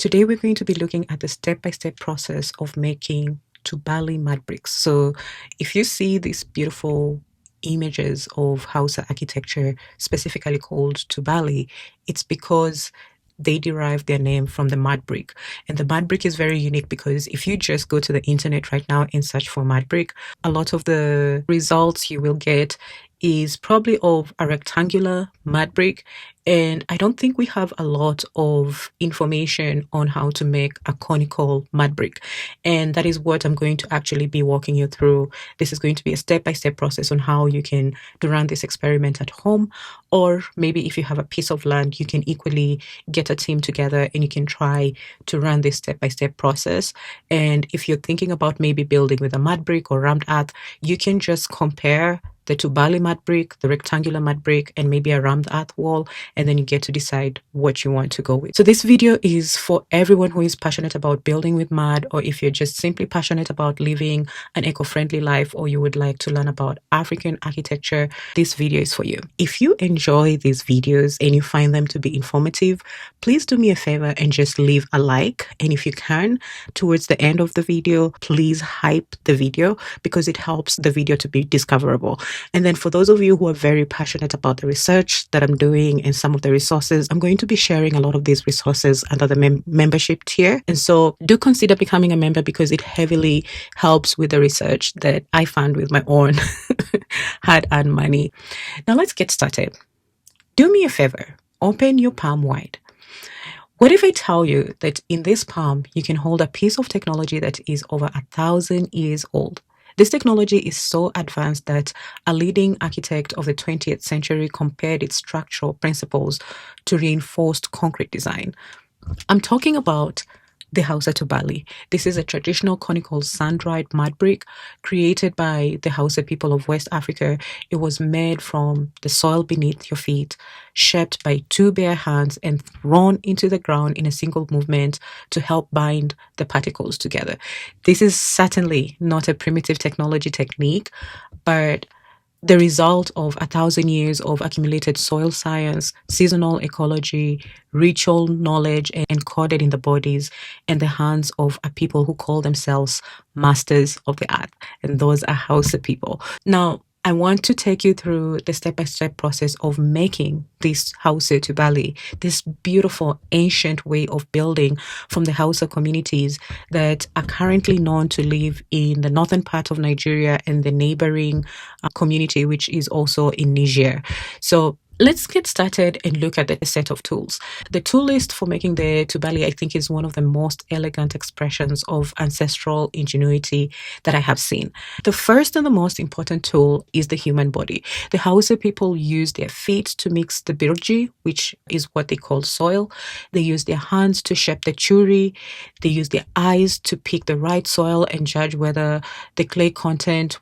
Today we're going to be looking at the step-by-step process of making Tubali mud bricks. So if you see these beautiful images of Hausa architecture, specifically called Tubali, it's because they derive their name from the mud brick. And the mud brick is very unique because if you just go to the internet right now and search for mud brick, a lot of the results you will get is probably of a rectangular mud brick. And I don't think we have a lot of information on how to make a conical mud brick. And that is what I'm going to actually be walking you through. This is going to be a step-by-step process on how you can run this experiment at home. Or maybe if you have a piece of land, you can equally get a team together and you can try to run this step-by-step process. And if you're thinking about maybe building with a mud brick or rammed earth, you can just compare the Tubali mud brick, the rectangular mud brick, and maybe a rammed earth wall, and then you get to decide what you want to go with. So this video is for everyone who is passionate about building with mud, or if you're just simply passionate about living an eco-friendly life, or you would like to learn about African architecture, this video is for you. If you enjoy these videos and you find them to be informative, please do me a favor and just leave a like. And if you can, towards the end of the video, please hype the video because it helps the video to be discoverable. And then for those of you who are very passionate about the research that I'm doing and some of the resources, I'm going to be sharing a lot of these resources under the membership tier. And so do consider becoming a member because it heavily helps with the research that I found with my own hard-earned money. Now let's get started. Do me a favor, open your palm wide. What if I tell you that in this palm, you can hold a piece of technology that is over 1,000 years old? This technology is so advanced that a leading architect of the 20th century compared its structural principles to reinforced concrete design. I'm talking about the Hausa Tubali. This is a traditional conical sun-dried mud brick created by the Hausa people of West Africa. It was made from the soil beneath your feet, shaped by two bare hands and thrown into the ground in a single movement to help bind the particles together. This is certainly not a primitive technology technique, but the result of 1,000 years of accumulated soil science, seasonal ecology, ritual knowledge encoded in the bodies and the hands of a people who call themselves masters of the earth. And those are Hausa people. Now, I want to take you through the step-by-step process of making this Hausa Tubali, this beautiful ancient way of building from the Hausa communities that are currently known to live in the northern part of Nigeria and the neighboring community, which is also in Niger. So let's get started and look at the set of tools. The tool list for making the Tubali, I think, is one of the most elegant expressions of ancestral ingenuity that I have seen. The first and the most important tool is the human body. The Hausa people use their feet to mix the birji, which is what they call soil. They use their hands to shape the churi. They use their eyes to pick the right soil and judge whether the clay content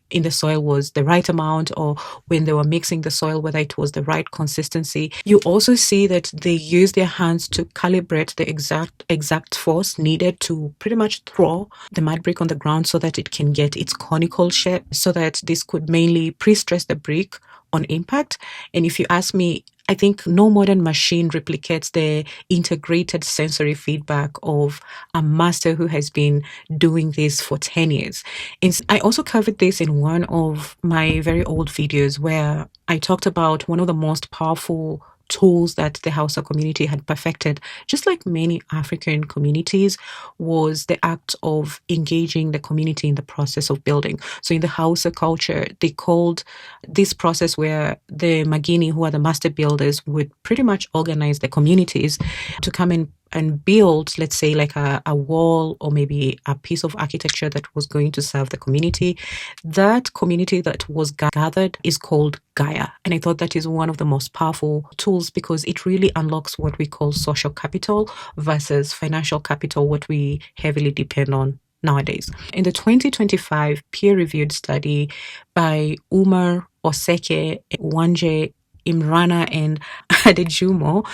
in the soil was the right amount, or when they were mixing the soil, whether it was the right consistency. You also see that they use their hands to calibrate the exact force needed to pretty much throw the mud brick on the ground so that it can get its conical shape, so that this could mainly pre-stress the brick on impact. And if you ask me, I think no modern machine replicates the integrated sensory feedback of a master who has been doing this for 10 years. And I also covered this in one of my very old videos where I talked about one of the most powerful tools that the Hausa community had perfected, just like many African communities, was the act of engaging the community in the process of building. So in the Hausa culture, they called this process where the Magini, who are the master builders, would pretty much organize the communities to come in and build, let's say, like a wall or maybe a piece of architecture that was going to serve the community. That community that was gathered is called Gaia. And I thought that is one of the most powerful tools because it really unlocks what we call social capital versus financial capital, what we heavily depend on nowadays. In the 2025 peer-reviewed study by Umar Oseke Wanje Imrana and Adejumo,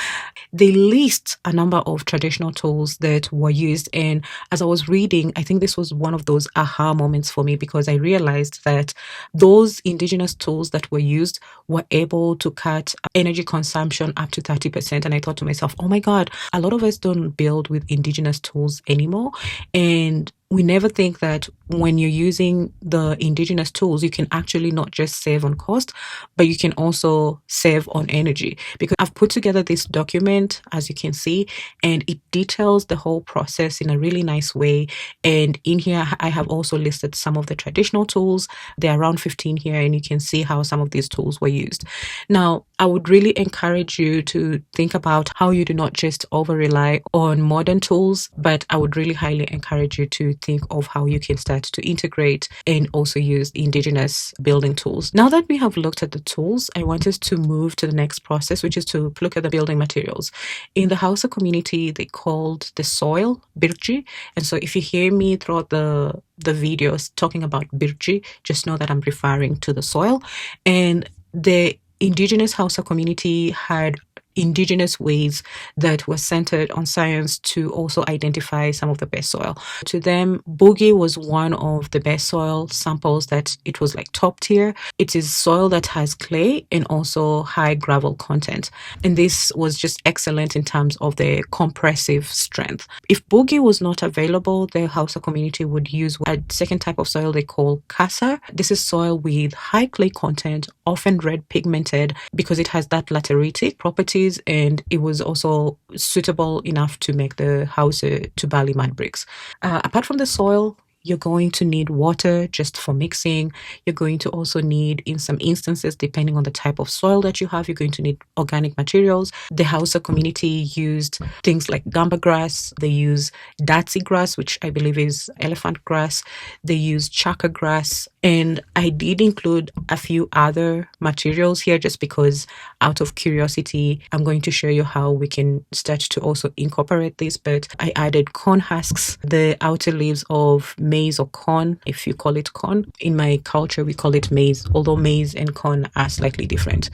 they list a number of traditional tools that were used. And as I was reading, I think this was one of those aha moments for me, because I realized that those indigenous tools that were used were able to cut energy consumption up to 30%. And I thought to myself, oh my God, a lot of us don't build with indigenous tools anymore. And we never think that when you're using the indigenous tools, you can actually not just save on cost, but you can also save on energy. Because I've put together this document, as you can see, and it details the whole process in a really nice way. And in here, I have also listed some of the traditional tools. There are around 15 here, and you can see how some of these tools were used. Now, I would really encourage you to think about how you do not just over rely on modern tools, but I would really highly encourage you to think of how you can start to integrate and also use indigenous building tools. Now that we have looked at the tools, I want us to move to the next process, which is to look at the building materials. In the Hausa community, they called the soil birji. And so if you hear me throughout the videos talking about birji, just know that I'm referring to the soil. And the indigenous Hausa community had indigenous ways that were centered on science to also identify some of the best soil. To them, Boogie was one of the best soil samples, that it was like top tier. It is soil that has clay and also high gravel content. And this was just excellent in terms of the compressive strength. If Boogie was not available, the Hausa community would use a second type of soil they call Kasa. This is soil with high clay content, often red pigmented, because it has that lateritic properties, and it was also suitable enough to make the Hausa Tubali mud bricks. Apart from the soil, you're going to need water just for mixing. You're going to also need, in some instances, depending on the type of soil that you have, you're going to need organic materials. The Hausa community used things like gamba grass. They use datsi grass, which I believe is elephant grass. They use chaka grass. And I did include a few other materials here just because, out of curiosity, I'm going to show you how we can start to also incorporate this. But I added corn husks, the outer leaves of maize or corn, if you call it corn. In my culture, we call it maize, although maize and corn are slightly different.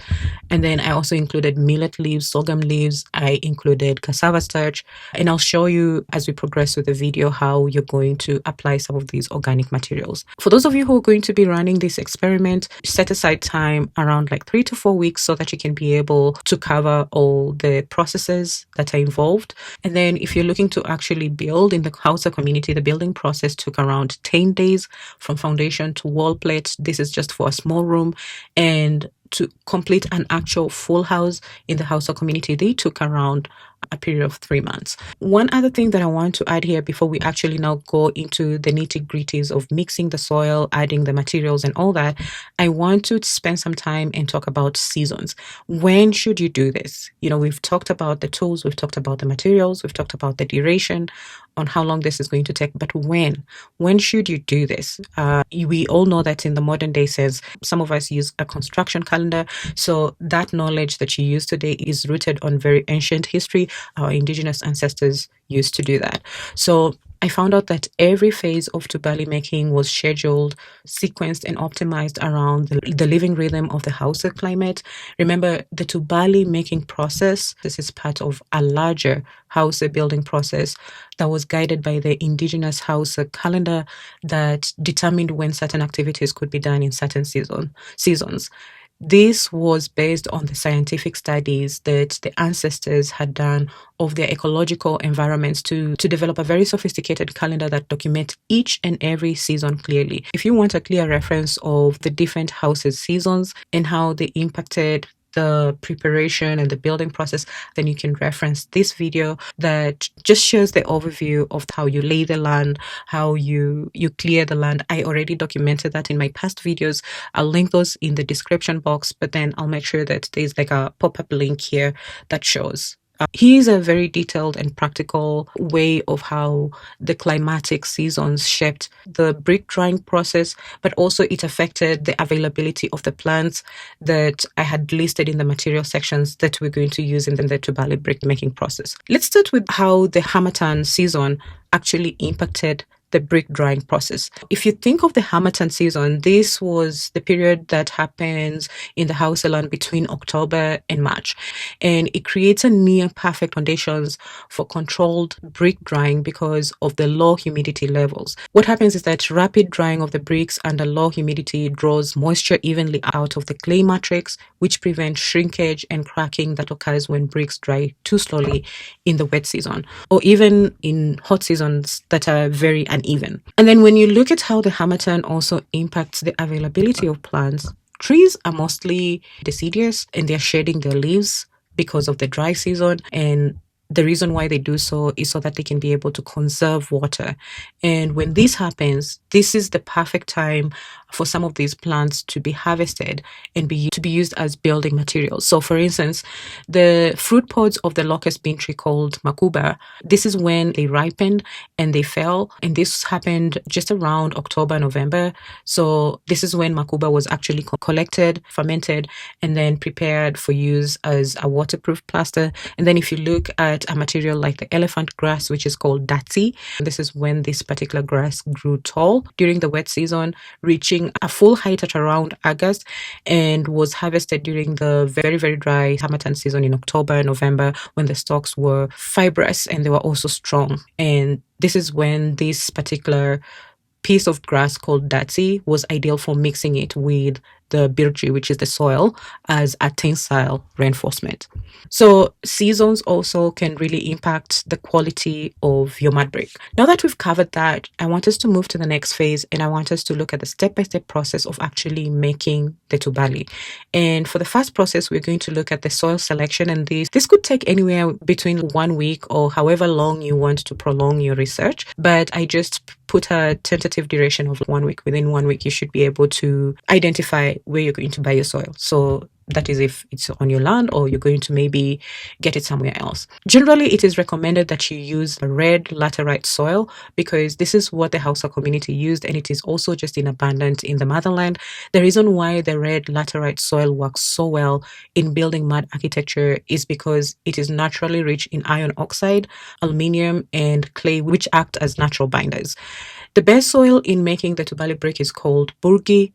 And then I also included millet leaves, sorghum leaves. I included cassava starch. And I'll show you as we progress with the video how you're going to apply some of these organic materials. For those of you who are going to be running this experiment, set aside time around like 3 to 4 weeks so that you can be able to cover all the processes that are involved. And then if you're looking to actually build in the Hausa community, the building process took around 10 days from foundation to wall plate. This is just for a small room. And to complete an actual full house in the Hausa community, they took around a period of 3 months. One other thing that I want to add here before we actually now go into the nitty-gritties of mixing the soil, adding the materials and all that, I want to spend some time and talk about seasons. When should you do this? You know, we've talked about the tools, we've talked about the materials, we've talked about the duration, on how long this is going to take, but when should you do this? We all know that in the modern day sense, some of us use a construction calendar. So that knowledge that you use today is rooted on very ancient history. Our indigenous ancestors used to do that. So I found out that every phase of Tubali making was scheduled, sequenced, and optimized around the living rhythm of the Hausa climate. Remember, the Tubali making process, this is part of a larger Hausa building process that was guided by the indigenous Hausa calendar that determined when certain activities could be done in certain seasons. This was based on the scientific studies that the ancestors had done of their ecological environments to develop a very sophisticated calendar that documents each and every season clearly. If you want a clear reference of the different houses' seasons and how they impacted the preparation and the building process, then you can reference this video that just shows the overview of how you lay the land, how you clear the land. I already documented that in my past videos. I'll link those in the description box, but then I'll make sure that there's like a pop-up link here that shows. Here's a very detailed and practical way of how the climatic seasons shaped the brick drying process, but also it affected the availability of the plants that I had listed in the material sections that we're going to use in the Tubali brick making process. Let's start with how the Harmattan season actually impacted the brick drying process. If you think of the Harmattan season, this was the period that happens in the Hausa land between October and March. And it creates a near perfect conditions for controlled brick drying because of the low humidity levels. What happens is that rapid drying of the bricks under low humidity draws moisture evenly out of the clay matrix, which prevents shrinkage and cracking that occurs when bricks dry too slowly in the wet season, or even in hot seasons that are very uneven. And then when you look at how the Harmattan also impacts the availability of plants, trees are mostly deciduous and they're shedding their leaves because of the dry season. And the reason why they do so is so that they can be able to conserve water. And when this happens, this is the perfect time for some of these plants to be harvested and to be used as building materials. So for instance, the fruit pods of the locust bean tree called makuba, this is when they ripened and they fell. And this happened just around October, November. So this is when makuba was actually collected, fermented, and then prepared for use as a waterproof plaster. And then if you look at a material like the elephant grass, which is called datsi, this is when this particular grass grew tall during the wet season, reaching a full height at around August, and was harvested during the very, very dry Harmattan season in October, November, when the stalks were fibrous and they were also strong. And this is when this particular piece of grass called datsi was ideal for mixing it with the birji, which is the soil, as a tensile reinforcement. So seasons also can really impact the quality of your mud brick. Now that we've covered that, I want us to move to the next phase, and I want us to look at the step-by-step process of actually making the Tubali. And for the first process, we're going to look at the soil selection, and this could take anywhere between 1 week or however long you want to prolong your research. But I just put a tentative duration of 1 week. Within 1 week, you should be able to identify where you're going to buy your soil. So that is if it's on your land or you're going to maybe get it somewhere else. Generally, it is recommended that you use a red laterite soil because this is what the Hausa community used, and it is also just in abundance in the motherland. The reason why the red laterite soil works so well in building mud architecture is because it is naturally rich in iron oxide, aluminium, and clay, which act as natural binders. The best soil in making the Tubali brick is called burgi.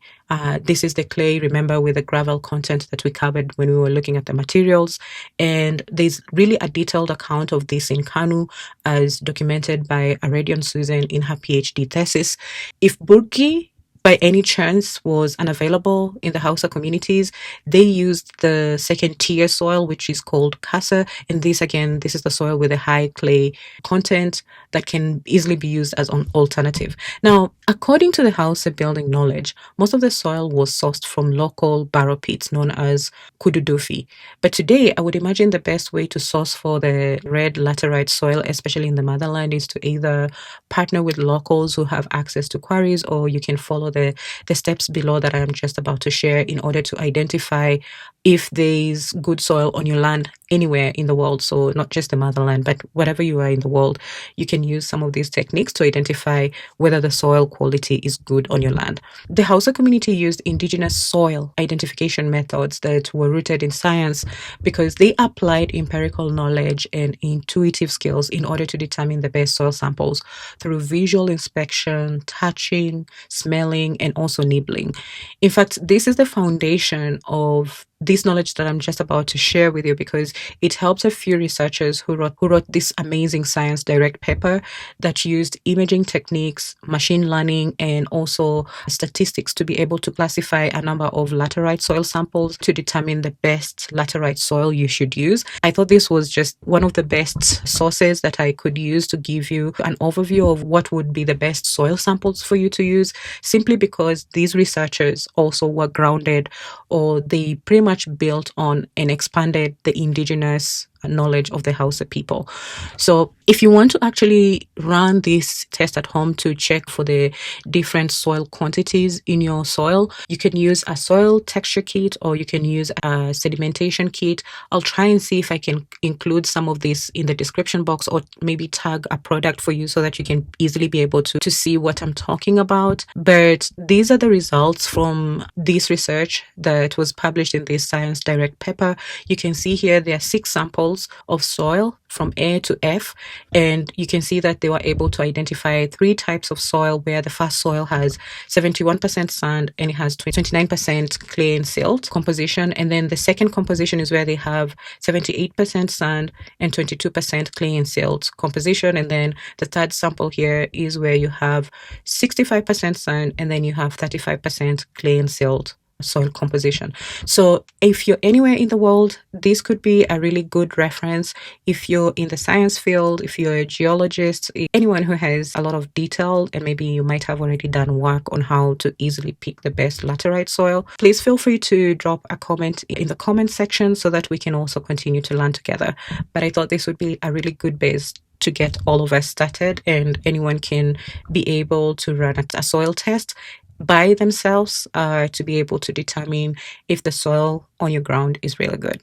This is the clay, remember, with the gravel content that we covered when we were looking at the materials. And there's really a detailed account of this in Kanu, as documented by Aradian Susan in her PhD thesis. If burgi by any chance was unavailable in the Hausa communities, they used the second tier soil, which is called kasa. And this is the soil with a high clay content that can easily be used as an alternative. Now, according to the Hausa building knowledge, most of the soil was sourced from local barrow pits known as kududufi. But today, I would imagine the best way to source for the red laterite soil, especially in the motherland, is to either partner with locals who have access to quarries, or you can follow the steps below that I am just about to share in order to identify if there's good soil on your land anywhere in the world. So not just the motherland, but wherever you are in the world, you can use some of these techniques to identify whether the soil quality is good on your land. The Hausa community used indigenous soil identification methods that were rooted in science because they applied empirical knowledge and intuitive skills in order to determine the best soil samples through visual inspection, touching, smelling, and also nibbling. In fact, this is the foundation of this knowledge that I'm just about to share with you, because it helps a few researchers who wrote this amazing science direct paper that used imaging techniques, machine learning, and also statistics to be able to classify a number of laterite soil samples to determine the best laterite soil you should use. I thought this was just one of the best sources that I could use to give you an overview of what would be the best soil samples for you to use, simply because these researchers also were grounded, or they pretty much built on and expanded the indigenous knowledge of the Hausa people. So if you want to actually run this test at home to check for the different soil quantities in your soil, you can use a soil texture kit or you can use a sedimentation kit. I'll try and see if I can include some of this in the description box, or maybe tag a product for you so that you can easily be able to see what I'm talking about. But these are the results from this research that was published in this Science Direct paper. You can see here there are 6 samples levels of soil from A to F. And you can see that they were able to identify 3 types of soil, where the first soil has 71% sand and it has 29% clay and silt composition. And then the second composition is where they have 78% sand and 22% clay and silt composition. And then the third sample here is where you have 65% sand and then you have 35% clay and silt soil composition. So if you're anywhere in the world, this could be a really good reference. If you're in the science field, if you're a geologist, anyone who has a lot of detail, and maybe you might have already done work on how to easily pick the best laterite soil, please feel free to drop a comment in the comment section so that we can also continue to learn together. But I thought this would be a really good base to get all of us started, and anyone can be able to run a soil test by themselves to be able to determine if the soil on your ground is really good.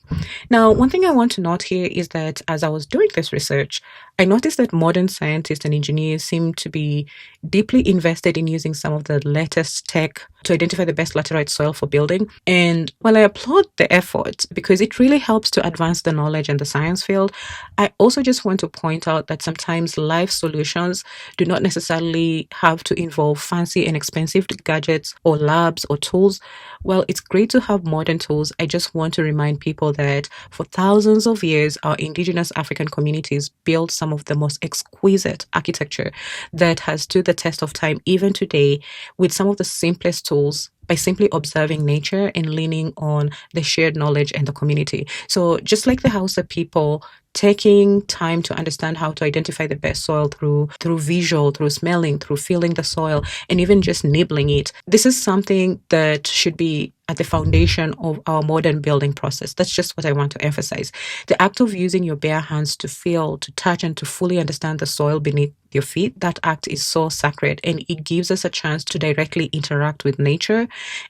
Now, one thing I want to note here is that as I was doing this research, I noticed that modern scientists and engineers seem to be deeply invested in using some of the latest tech to identify the best laterite soil for building. And while I applaud the effort because it really helps to advance the knowledge and the science field, I also just want to point out that sometimes life solutions do not necessarily have to involve fancy and expensive gadgets or labs or tools. Well, it's great to have modern tools. I just want to remind people that for thousands of years, our indigenous African communities built some of the most exquisite architecture that has stood the test of time even today, with some of the simplest tools, by simply observing nature and leaning on the shared knowledge and the community. So just like the Hausa people, taking time to understand how to identify the best soil through visual, through smelling, through feeling the soil, and even just nibbling it. This is something that should be at the foundation of our modern building process. That's just what I want to emphasize. The act of using your bare hands to feel, to touch, and to fully understand the soil beneath your feet, that act is so sacred, and it gives us a chance to directly interact with nature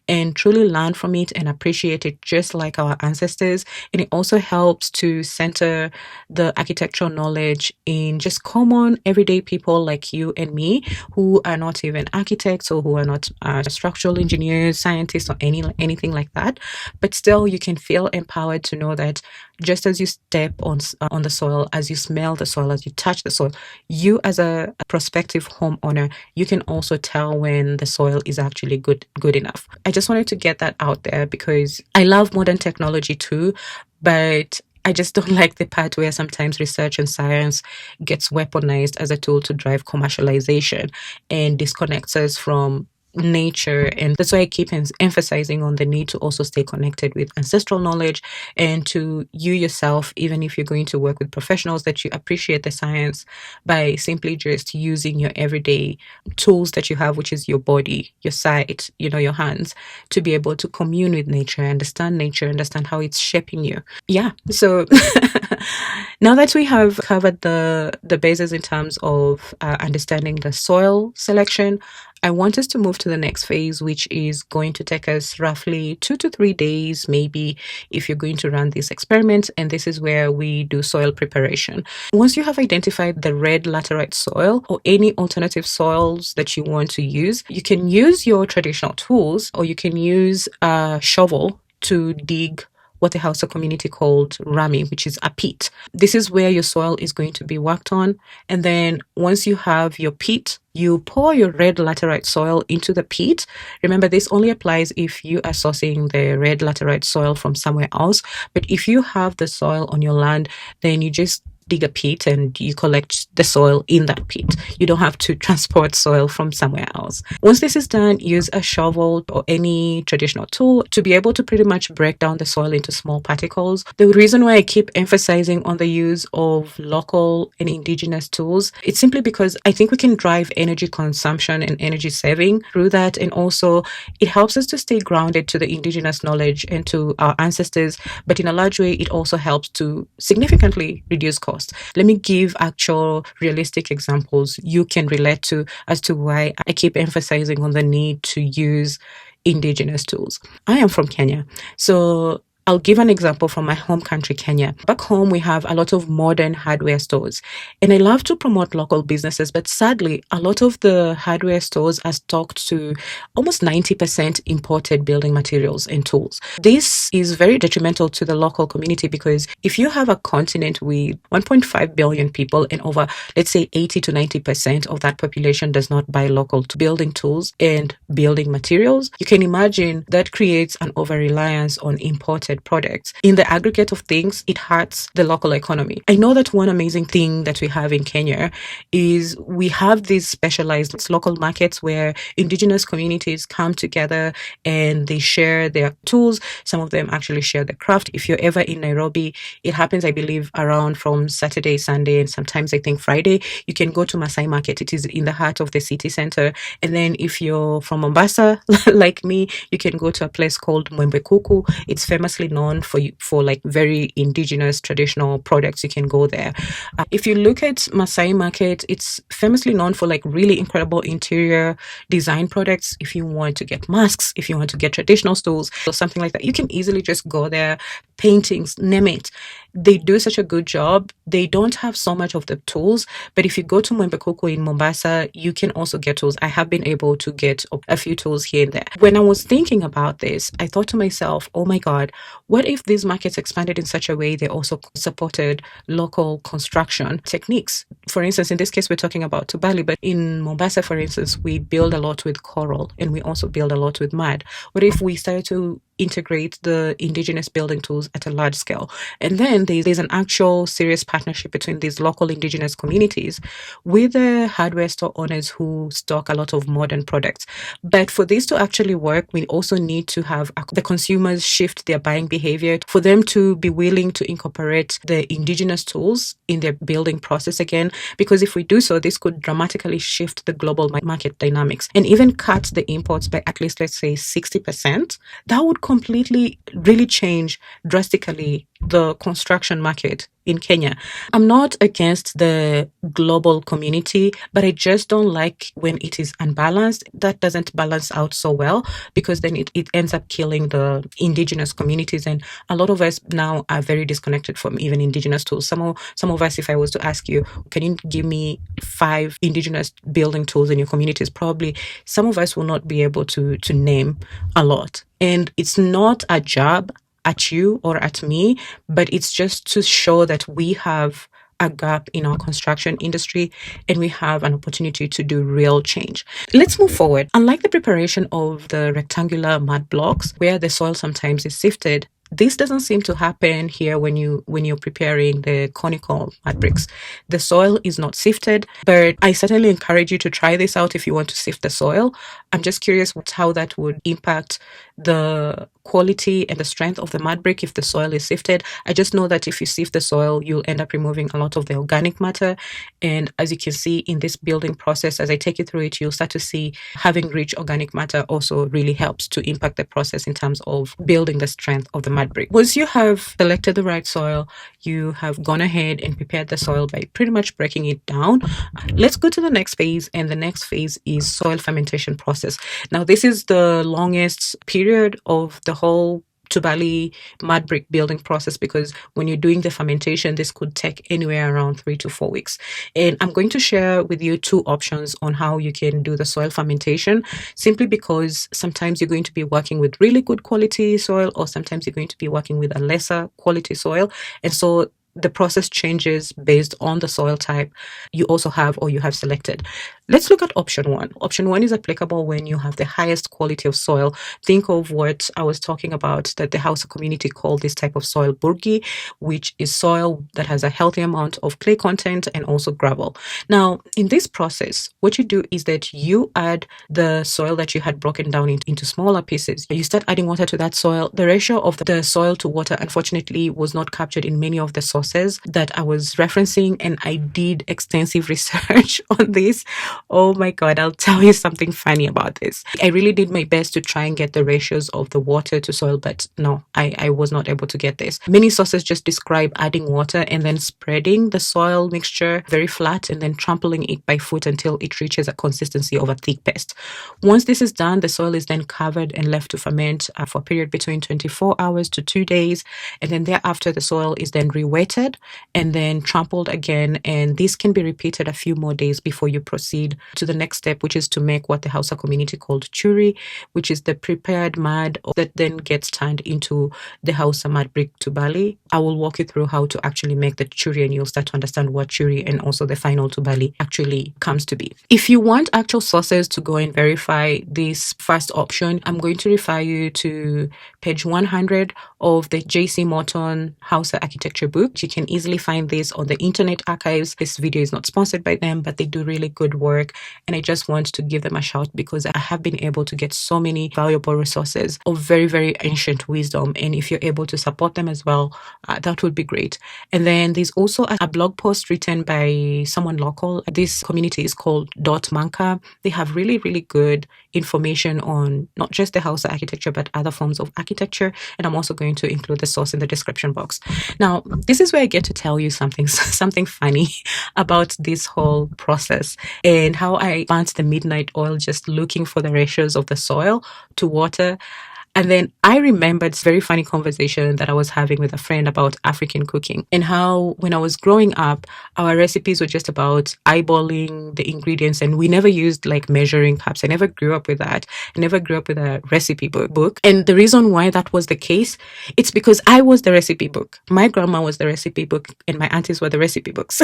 and truly learn from it and appreciate it just like our ancestors. And it also helps to center the architectural knowledge in just common everyday people like you and me, who are not even architects or who are not structural engineers, scientists, or anything like that. But still, you can feel empowered to know that just as you step on the soil, as you smell the soil, as you touch the soil, you as a prospective homeowner, you can also tell when the soil is actually good enough. I just wanted to get that out there because I love modern technology too, but I just don't like the part where sometimes research and science gets weaponized as a tool to drive commercialization and disconnects us from nature. And that's why I keep emphasizing on the need to also stay connected with ancestral knowledge, and to you yourself, even if you're going to work with professionals, that you appreciate the science by simply just using your everyday tools that you have, which is your body, your sight, your hands, to be able to commune with nature, understand how it's shaping you. Yeah. So now that we have covered the bases in terms of understanding the soil selection, I want us to move to the next phase, which is going to take us roughly 2 to 3 days, maybe, if you're going to run this experiment. And this is where we do soil preparation. Once you have identified the red laterite soil or any alternative soils that you want to use, you can use your traditional tools, or you can use a shovel to dig what the Hausa community called rami, which is a pit. This is where your soil is going to be worked on. And then once you have your pit, you pour your red laterite soil into the pit. Remember, this only applies if you are sourcing the red laterite soil from somewhere else. But if you have the soil on your land, then you just dig a pit and you collect the soil in that pit. You don't have to transport soil from somewhere else. Once this is done, use a shovel or any traditional tool to be able to pretty much break down the soil into small particles. The reason why I keep emphasizing on the use of local and indigenous tools, it's simply because I think we can drive energy consumption and energy saving through that. And also it helps us to stay grounded to the indigenous knowledge and to our ancestors. But in a large way, it also helps to significantly reduce costs. Let me give actual realistic examples you can relate to as to why I keep emphasizing on the need to use indigenous tools. I am from Kenya. So I'll give an example from my home country, Kenya. Back home, we have a lot of modern hardware stores. And I love to promote local businesses, but sadly, a lot of the hardware stores are stocked to almost 90% imported building materials and tools. This is very detrimental to the local community because if you have a continent with 1.5 billion people and over, let's say 80 to 90% of that population does not buy local building tools and building materials, you can imagine that creates an over-reliance on imported products. In the aggregate of things, it hurts the local economy. I know that one amazing thing that we have in Kenya is we have these specialized local markets where indigenous communities come together and they share their tools. Some of them actually share the craft. If you're ever in Nairobi, it happens, I believe, around from Saturday, Sunday, and sometimes I think Friday. You can go to Masai Market. It is in the heart of the city center. And then if you're from Mombasa, like me, you can go to a place called Mwembe Kuku. It's famously known for like very indigenous traditional products. You can go there. If you look at Masai Market, it's famously known for like really incredible interior design products. If you want to get masks, if you want to get traditional stools or something like that, you can easily just go there. Paintings, name it. They do such a good job. They don't have so much of the tools, but if you go to Mwembe Kuku in Mombasa, you can also get tools. I have been able to get a few tools here and there. When I was thinking about this, I thought to myself, oh my God, what if these markets expanded in such a way they also supported local construction techniques? For instance, in this case, we're talking about Tubali, but in Mombasa, for instance, we build a lot with coral and we also build a lot with mud. What if we started to integrate the indigenous building tools at a large scale? And then there's an actual serious partnership between these local indigenous communities with the hardware store owners who stock a lot of modern products. But for this to actually work, we also need to have the consumers shift their buying behavior for them to be willing to incorporate the indigenous tools in their building process again. Because if we do so, this could dramatically shift the global market dynamics and even cut the imports by at least, let's say, 60%. That would completely really change drastically the construction market in Kenya. I'm not against the global community, but I just don't like when it is unbalanced. That doesn't balance out so well because then it ends up killing the indigenous communities. And a lot of us now are very disconnected from even indigenous tools. Some of us, if I was to ask you, can you give me 5 indigenous building tools in your communities? Probably some of us will not be able to name a lot. And it's not a jab at you or at me, but it's just to show that we have a gap in our construction industry and we have an opportunity to do real change. Let's move forward. Unlike the preparation of the rectangular mud blocks where the soil sometimes is sifted, this doesn't seem to happen here when you're preparing the conical mud bricks. The soil is not sifted, but I certainly encourage you to try this out if you want to sift the soil. I'm just curious how that would impact the quality and the strength of the mud brick if the soil is sifted. I just know that if you sift the soil, you'll end up removing a lot of the organic matter. And as you can see in this building process, as I take you through it, you'll start to see having rich organic matter also really helps to impact the process in terms of building the strength of the mud brick. Once you have selected the right soil, you have gone ahead and prepared the soil by pretty much breaking it down. Let's go to the next phase, and the next phase is soil fermentation process. Now, this is the longest period of the whole Tubali mud brick building process because when you're doing the fermentation, this could take anywhere around 3 to 4 weeks. And I'm going to share with you 2 options on how you can do the soil fermentation, simply because sometimes you're going to be working with really good quality soil or sometimes you're going to be working with a lesser quality soil. And so the process changes based on the soil type you also have or you have selected. Let's look at option 1. Option 1 is applicable when you have the highest quality of soil. Think of what I was talking about, that the Hausa community call this type of soil burgi, which is soil that has a healthy amount of clay content and also gravel. Now, in this process, what you do is that you add the soil that you had broken down into smaller pieces. You start adding water to that soil. The ratio of the soil to water, unfortunately, was not captured in many of the sources sources that I was referencing, and I did extensive research on this. Oh my God, I'll tell you something funny about this. I really did my best to try and get the ratios of the water to soil, but no, I was not able to get this. Many sources just describe adding water and then spreading the soil mixture very flat and then trampling it by foot until it reaches a consistency of a thick paste. Once this is done, the soil is then covered and left to ferment for a period between 24 hours to 2 days. And then thereafter, the soil is then re-wetted and then trampled again. And this can be repeated a few more days before you proceed to the next step, which is to make what the Hausa community called Churi, which is the prepared mud that then gets turned into the Hausa mud brick Tubali. I will walk you through how to actually make the Churi, and you'll start to understand what Churi and also the final Tubali actually comes to be. If you want actual sources to go and verify this first option, I'm going to refer you to page 100 of the J.C. Morton Hausa architecture book. You can easily find this on the Internet Archives. This video is not sponsored by them, but they do really good work, and I just want to give them a shout because I have been able to get so many valuable resources of very, very ancient wisdom, and if you're able to support them as well, that would be great. And then there's also a blog post written by someone local. This community is called Dot Manka. They have really, really good information on not just the Hausa architecture, but other forms of architecture. And I'm also going to include the source in the description box. Now, this is where I get to tell you something funny about this whole process and how I burnt the midnight oil just looking for the ratios of the soil to water. And then I remembered this very funny conversation that I was having with a friend about African cooking and how when I was growing up, our recipes were just about eyeballing the ingredients and we never used like measuring cups. I never grew up with that. I never grew up with a recipe book. And the reason why that was the case, it's because I was the recipe book. My grandma was the recipe book and my aunties were the recipe books.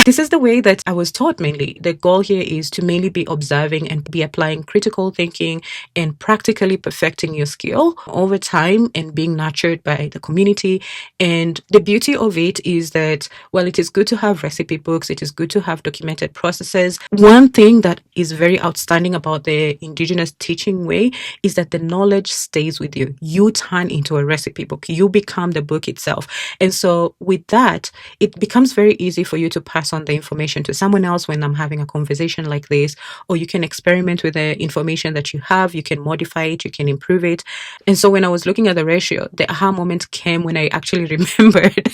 This is the way that I was taught mainly. The goal here is to mainly be observing and be applying critical thinking and practically perfecting your skill over time and being nurtured by the community. And the beauty of it is that, well, it is good to have recipe books. It is good to have documented processes. One thing that is very outstanding about the indigenous teaching way is that the knowledge stays with you. You turn into a recipe book. You become the book itself. And so with that, it becomes very easy for you to pass on the information to someone else when I'm having a conversation like this, or you can experiment with the information that you have, you can modify it, you can improve it. And so when I was looking at the ratio, the aha moment came when I actually remembered.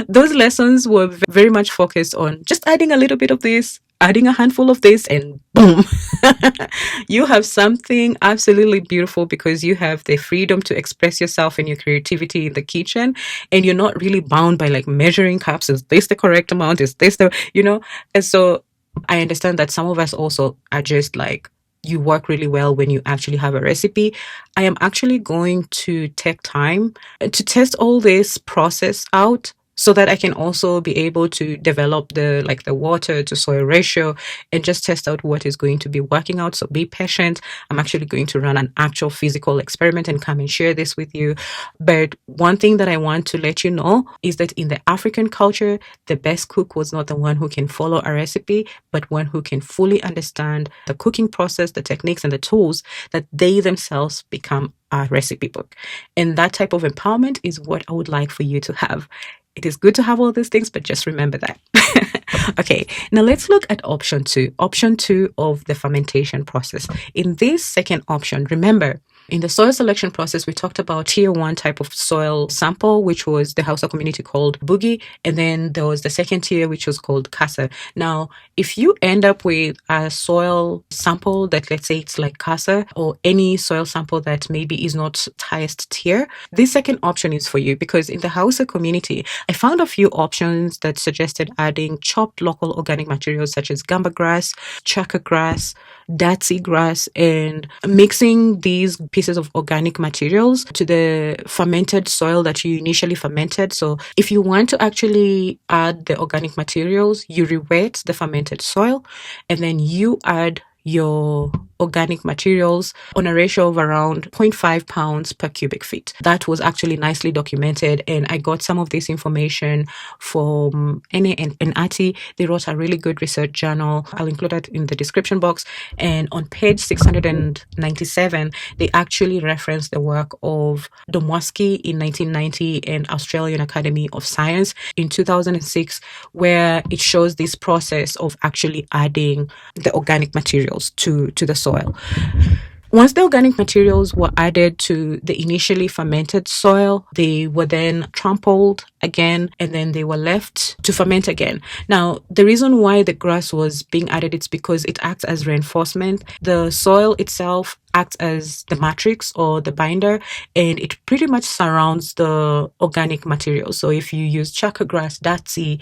Those lessons were very much focused on just adding a little bit of this, adding a handful of this, and boom, you have something absolutely beautiful because you have the freedom to express yourself and your creativity in the kitchen, and you're not really bound by like measuring cups. Is this the correct amount? Is this the, And so I understand that some of us also are just like, you work really well when you actually have a recipe. I am actually going to take time to test all this process out so that I can also be able to develop the water to soil ratio and just test out what is going to be working out. So be patient. I'm actually going to run an actual physical experiment and come and share this with you. But one thing that I want to let you know is that in the African culture, the best cook was not the one who can follow a recipe, but one who can fully understand the cooking process, the techniques and the tools that they themselves become a recipe book. And that type of empowerment is what I would like for you to have. It is good to have all these things, but just remember that. Okay, now let's look at option 2. Option 2 of the fermentation process. In this second option, remember, in the soil selection process, we talked about tier 1 type of soil sample, which was the Hausa community called Bugi. And then there was the second tier, which was called Kasa. Now, if you end up with a soil sample that, let's say it's like Kasa, or any soil sample that maybe is not highest tier, this second option is for you, because in the Hausa community, I found a few options that suggested adding chopped local organic materials such as gamba grass, chaka grass, datsi grass, and mixing these pieces of organic materials to the fermented soil that you initially fermented. So if you want to actually add the organic materials, you re-wet the fermented soil and then you add your organic materials on a ratio of around 0.5 pounds per cubic feet. That was actually nicely documented, and I got some of this information from Ene and Ati. They wrote a really good research journal. I'll include that in the description box. And on page 697, they actually reference the work of Domwaski in 1990 and Australian Academy of Science in 2006, where it shows this process of actually adding the organic materials to the soil. Once the organic materials were added to the initially fermented soil, they were then trampled again, and then they were left to ferment again. Now, the reason why the grass was being added is because it acts as reinforcement. The soil itself acts as the matrix or the binder, and it pretty much surrounds the organic material. So if you use chaka grass, datsi,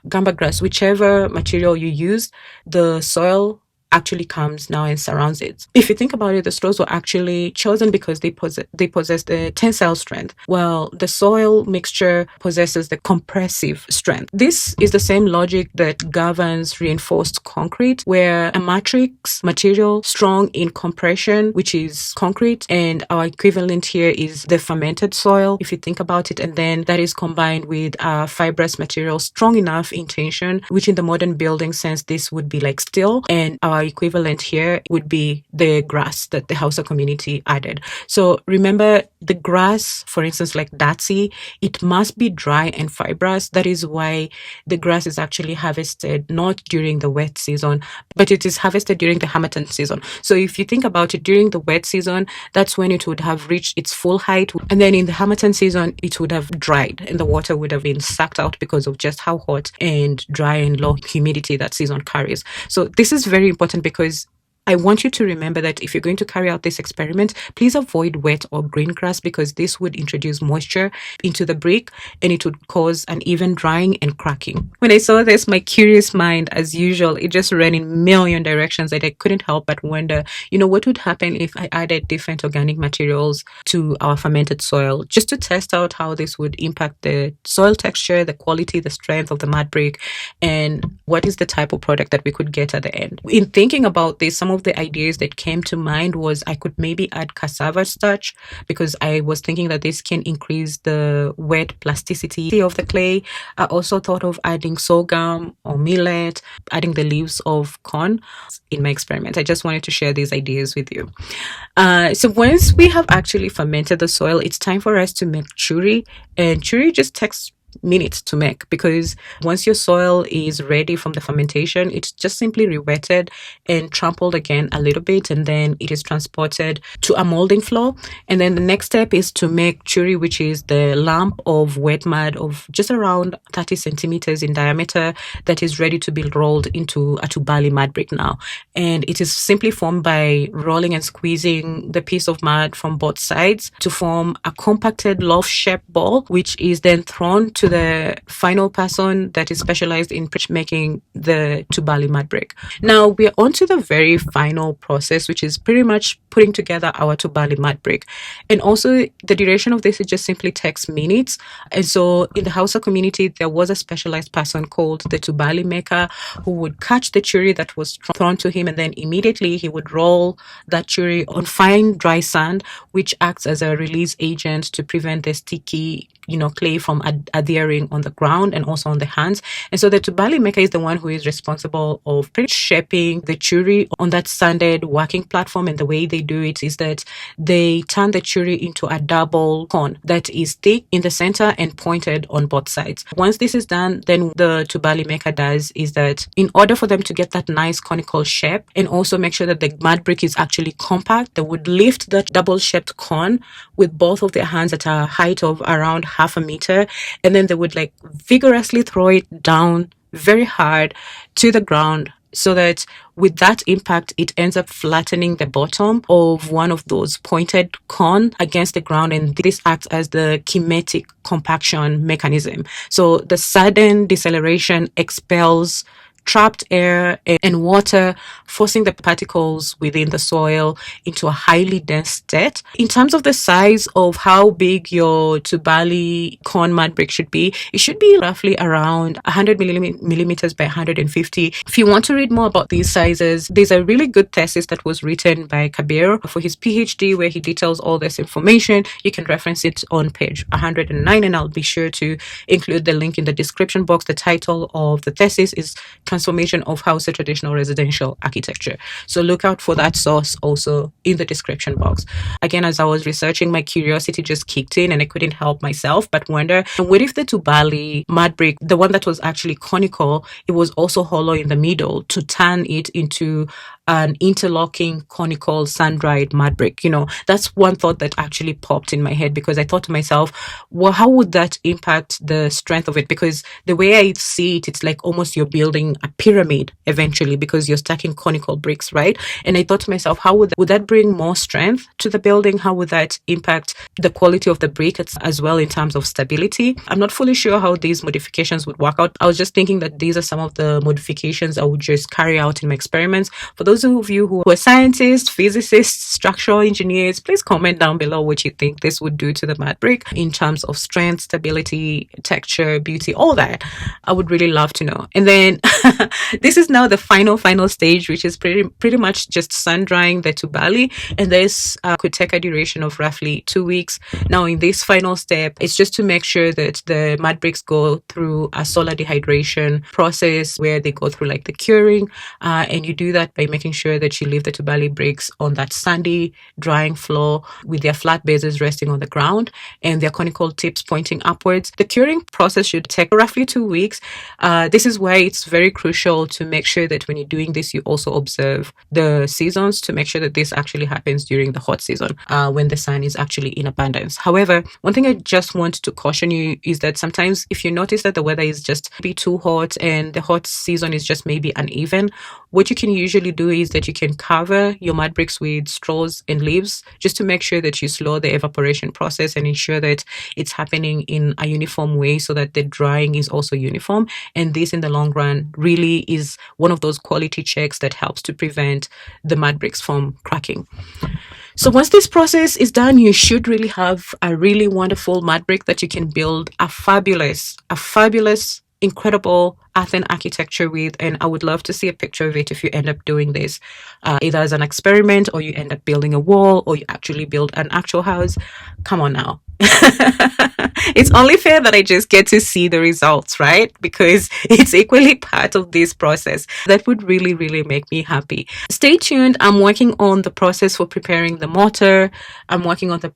gamba grass, whichever material you use, the soil actually comes now and surrounds it. If you think about it, the straws were actually chosen because they possess the tensile strength, while the soil mixture possesses the compressive strength. This is the same logic that governs reinforced concrete, where a matrix material strong in compression, which is concrete, and our equivalent here is the fermented soil, if you think about it, and then that is combined with a fibrous material strong enough in tension, which in the modern building sense, this would be like steel, and our equivalent here would be the grass that the Hausa community added. So remember, the grass, for instance, like datsi, it must be dry and fibrous. That is why the grass is actually harvested not during the wet season, but it is harvested during the Harmattan season. So if you think about it, during the wet season, that's when it would have reached its full height. And then in the Harmattan season, it would have dried and the water would have been sucked out because of just how hot and dry and low humidity that season carries. So this is very important because I want you to remember that if you're going to carry out this experiment, please avoid wet or green grass because this would introduce moisture into the brick and it would cause uneven drying and cracking. When I saw this, my curious mind, as usual, it just ran in a million directions that I couldn't help but wonder, what would happen if I added different organic materials to our fermented soil just to test out how this would impact the soil texture, the quality, the strength of the mud brick, and what is the type of product that we could get at the end. In thinking about this, some of the ideas that came to mind was I could maybe add cassava starch because I was thinking that this can increase the wet plasticity of the clay. I also thought of adding sorghum or millet, adding the leaves of corn in my experiment. I just wanted to share these ideas with you. So once we have actually fermented the soil, it's time for us to make churi, and churi just takes minutes to make because once your soil is ready from the fermentation, it's just simply re-wetted and trampled again a little bit, and then it is transported to a molding floor. And then the next step is to make churi, which is the lump of wet mud of just around 30 centimeters in diameter that is ready to be rolled into a Tubali mud brick now. And it is simply formed by rolling and squeezing the piece of mud from both sides to form a compacted loaf-shaped ball, which is then thrown to the final person that is specialized in making the Tubali mud brick. Now we are on to the very final process, which is pretty much putting together our Tubali mud brick. And also the duration of this, it just simply takes minutes. And so in the Hausa community, there was a specialized person called the Tubali maker who would catch the churi that was thrown to him, and then immediately he would roll that churi on fine dry sand, which acts as a release agent to prevent the sticky clay from adhering on the ground and also on the hands. And so the Tubali maker is the one who is responsible of shaping the churi on that sanded working platform. And the way they do it is that they turn the churi into a double cone that is thick in the center and pointed on both sides. Once this is done, then the Tubali maker does is that in order for them to get that nice conical shape and also make sure that the mud brick is actually compact, they would lift that double shaped cone with both of their hands at a height of around half a meter, and then they would vigorously throw it down very hard to the ground so that with that impact, it ends up flattening the bottom of one of those pointed cone against the ground. And this acts as the kinetic compaction mechanism. So the sudden deceleration expels trapped air and water, forcing the particles within the soil into a highly dense state. In terms of the size of how big your Tubali corn mud brick should be, it should be roughly around 100 millimeters by 150. If you want to read more about these sizes, there's a really good thesis that was written by Kabir for his PhD where he details all this information. You can reference it on page 109, and I'll be sure to include the link in the description box. The title of the thesis is Transformation of Hausa Traditional Residential Architecture. So look out for that source also in the description box. Again, as I was researching, my curiosity just kicked in and I couldn't help myself but wonder, what if the Tubali mud brick, the one that was actually conical, it was also hollow in the middle to turn it into an interlocking conical sun-dried mud brick? That's one thought that actually popped in my head, because I thought to myself, well, how would that impact the strength of it? Because the way I see it, it's like almost you're building a pyramid eventually, because you're stacking conical bricks, right? And I thought to myself, how would that bring more strength to the building? How would that impact the quality of the brick as well in terms of stability? I'm not fully sure how these modifications would work out. I was just thinking that these are some of the modifications I would just carry out in my experiments. For those of you who are scientists, physicists, structural engineers, please comment down below what you think this would do to the mud brick in terms of strength, stability, texture, beauty, all that. I would really love to know. And then this is now the final stage, which is pretty much just sun drying the Tubali, and this could take a duration of roughly 2 weeks. Now in this final step, it's just to make sure that the mud bricks go through a solar dehydration process where they go through like the curing, and you do that by making sure that you leave the Tubali bricks on that sandy drying floor with their flat bases resting on the ground and their conical tips pointing upwards. The curing process should take roughly 2 weeks. This is why it's very crucial to make sure that when you're doing this, you also observe the seasons to make sure that this actually happens during the hot season, when the sun is actually in abundance. However, one thing I just want to caution you is that sometimes if you notice that the weather is just a bit too hot and the hot season is just maybe uneven, what you can usually do is that you can cover your mud bricks with straws and leaves just to make sure that you slow the evaporation process and ensure that it's happening in a uniform way so that the drying is also uniform. And this in the long run really is one of those quality checks that helps to prevent the mud bricks from cracking. So once this process is done, you should really have a really wonderful mud brick that you can build a fabulous, incredible earthen architecture with. And I would love to see a picture of it if you end up doing this, either as an experiment or you end up building a wall or you actually build an actual house. Come on now. It's only fair that I just get to see the results, right? Because it's equally part of this process. That would really, really make me happy. Stay tuned. I'm working on the process for preparing the mortar. I'm working on the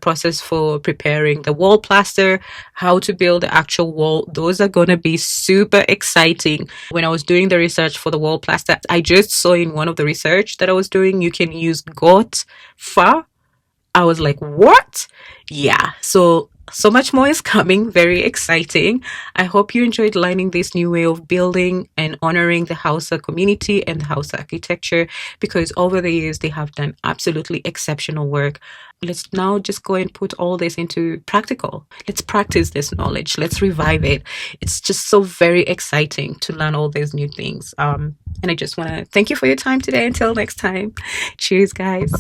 process for preparing the wall plaster, how to build the actual wall. Those are going to be super exciting. When I was doing the research for the wall plaster, I just saw in one of the research that I was doing, you can use goat fur. I was like, what? Yeah. So much more is coming. Very exciting. I hope you enjoyed learning this new way of building and honoring the Hausa community and the Hausa architecture, because over the years they have done absolutely exceptional work. Let's now just go and put all this into practical. Let's practice this knowledge. Let's revive it. It's just so very exciting to learn all these new things. And I just want to thank you for your time today. Until next time. Cheers, guys.